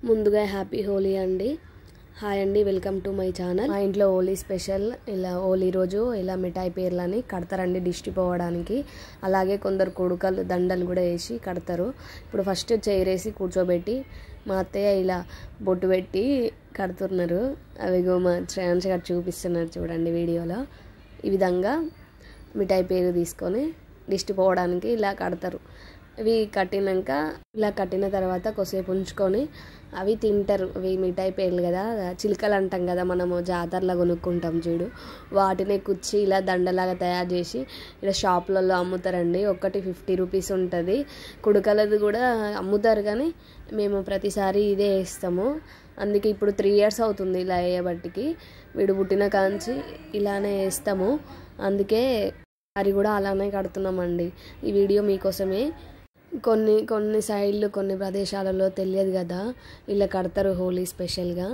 ముందుగా హ్యాపీ హోలీ అండి. హాయ్ అండి, వెల్కమ్ టు మై ఛానల్. మా ఇంట్లో హోలీ స్పెషల్. ఇలా హోలీ రోజు ఇలా మిఠాయి పేర్లని కడతారండి దిష్టి పోవడానికి. అలాగే కొందరు కొడుకలు దండలు కూడా వేసి కడతారు. ఇప్పుడు ఫస్ట్ చైరేసి కూర్చోబెట్టి మా అత్తయ్య ఇలా బొట్టు పెట్టి కడుతున్నారు. అవిగో మా శ్రేయాన్స్ గారు చూపిస్తున్నారు చూడండి వీడియోలో. ఈ విధంగా మిఠాయి పేరు తీసుకొని దిష్టి పోవడానికి ఇలా కడతారు. ఇవి కట్టినాక ఇలా కట్టిన తర్వాత కొద్దిసేపు ఉంచుకొని అవి తింటారు. అవి మిఠాయి పేర్లు కదా, చిలుకలు అంటాం కదా మనము జాతరలో కొనుక్కుంటాం చూడు, వాటిని కుచ్చి ఇలా దండలాగా తయారు చేసి ఇలా షాపులలో అమ్ముతారండి. ఒకటి 50 రూపీస్ ఉంటుంది. కుడుకలది కూడా అమ్ముతారు కానీ మేము ప్రతిసారి ఇదే వేస్తాము. అందుకే ఇప్పుడు 3 years అవుతుంది ఇలా వేయబట్టికి. వీడు పుట్టిన కాంచి ఇలానే వేస్తాము. అందుకే అది కూడా అలానే కడుతున్నామండి. ఈ వీడియో మీకోసమే. కొన్ని సైడ్లు కొన్ని ప్రదేశాలలో తెలియదు కదా, ఇలా కడతారు హోలీ స్పెషల్గా.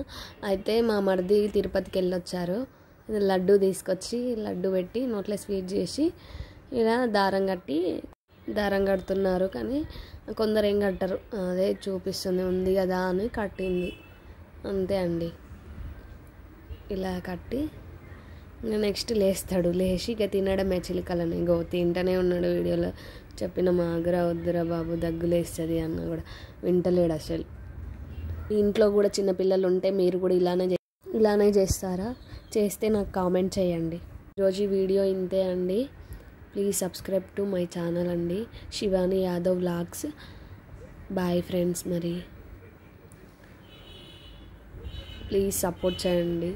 అయితే మా మరిది తిరుపతికి వెళ్ళొచ్చారు. లడ్డు తీసుకొచ్చి లడ్డు పెట్టి నోట్లో స్వీట్ చేసి ఇలా దారం కడుతున్నారు. కానీ కొందరు ఏం కట్టరు, అదే చూపిస్తుంది ఉంది కదా అని కట్టింది అంతే అండి. ఇలా కట్టి నెక్స్ట్ లేస్తాడు. లేచి ఇక తినడమే చిలుకలని. తింటూనే ఉన్నాడు. వీడియోలో చెప్పిన మాగురా వద్దురా బాబు దగ్గులేస్తుంది అన్న కూడా వింటలేడు అసలు. ఇంట్లో కూడా చిన్నపిల్లలు ఉంటే మీరు కూడా ఇలానే చేస్తారా? చేస్తే నాకు కామెంట్ చేయండి. ఈరోజు వీడియో ఇంతే అండి. Please subscribe to my channel అండి, Shivani Yadav vlogs. Bye friends, మరి ప్లీజ్ సపోర్ట్ చేయండి.